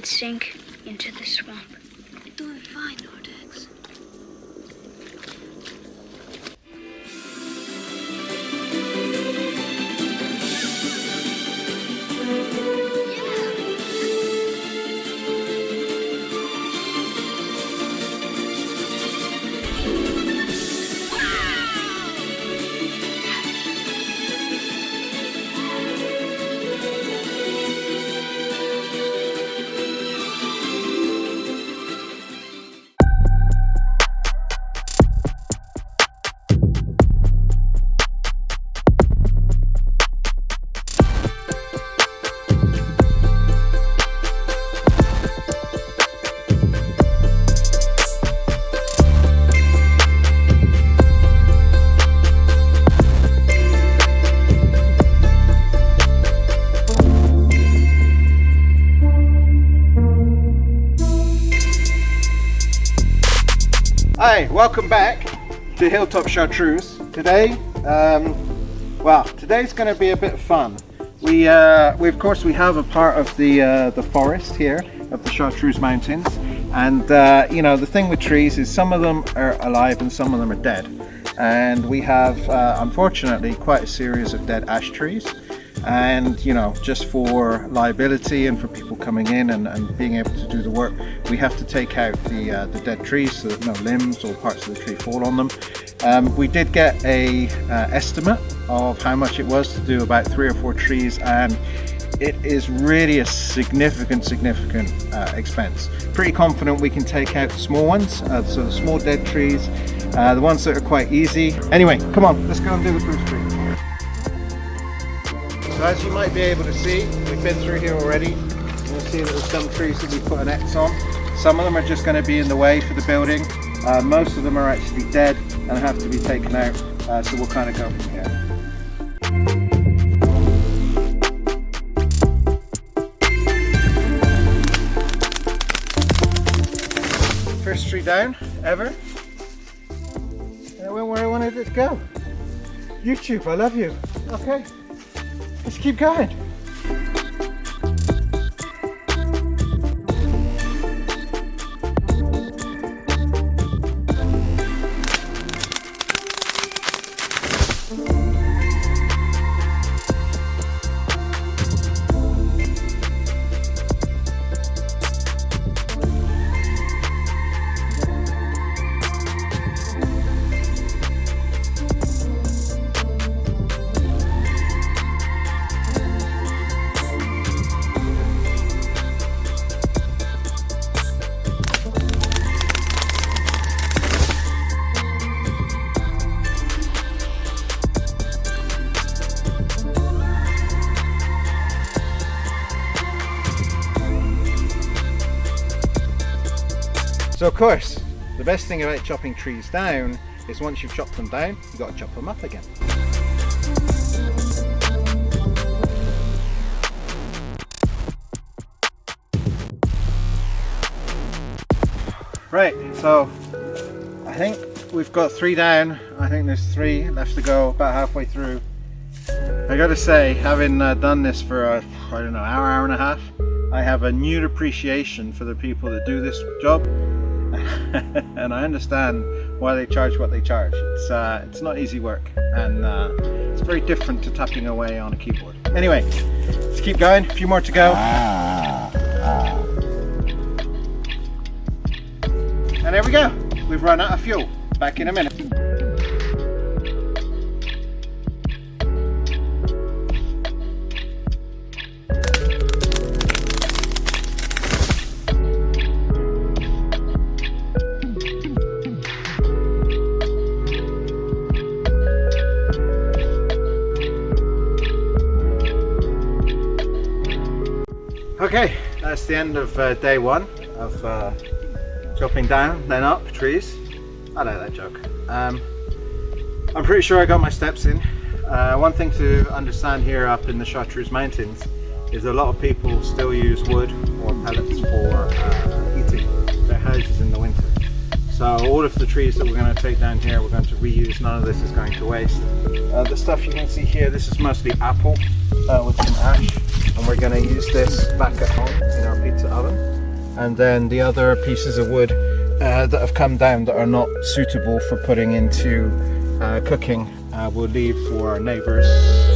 sink into the swamp. Doing fine, Nordex. Hi, welcome back to Hilltop Chartreuse. Today, today's going to be a bit of fun. We of course have a part of the forest here of the Chartreuse Mountains, and you know, the thing with trees is some of them are alive and some of them are dead, and we have unfortunately quite a series of dead ash trees. And you know, just for liability and for people coming in and being able to do the work, we have to take out the dead trees so that no limbs or parts of the tree fall on them. We did get a estimate of how much it was to do about 3 or 4 trees, and it is really a significant expense. Pretty confident we can take out the small ones, so the small dead trees, the ones that are quite easy. Anyway, come on, let's go and do the first tree. So as you might be able to see, we've been through here already. You'll see that there's some trees that we put an X on. Some of them are just going to be in the way for the building. Most of them are actually dead and have to be taken out. So we'll kind of go from here. First tree down ever. And it went where I wanted it to go. YouTube, I love you. Okay. Let's keep going. So of course, the best thing about chopping trees down is once you've chopped them down, you've got to chop them up again. Right, so I think we've got 3 down. I think there's 3 left to go, about halfway through. I gotta say, having done this for I don't know, hour and a half, I have a new appreciation for the people that do this job. And I understand why they charge what they charge. It's not easy work, and it's very different to tapping away on a keyboard. Anyway, let's keep going. A few more to go. And there we go. We've run out of fuel. Back in a minute. Okay, that's the end of day 1 of chopping down, then up trees. I like that joke. I'm pretty sure I got my steps in. One thing to understand here up in the Chartreuse Mountains is a lot of people still use wood or pellets for heating their houses in the winter. So all of the trees that we're going to take down here, we're going to reuse. None of this is going to waste. The stuff you can see here, this is mostly apple with some ash. And we're going to use this back at home in our pizza oven. and then the other pieces of wood that have come down that are not suitable for putting into cooking we'll leave for our neighbours.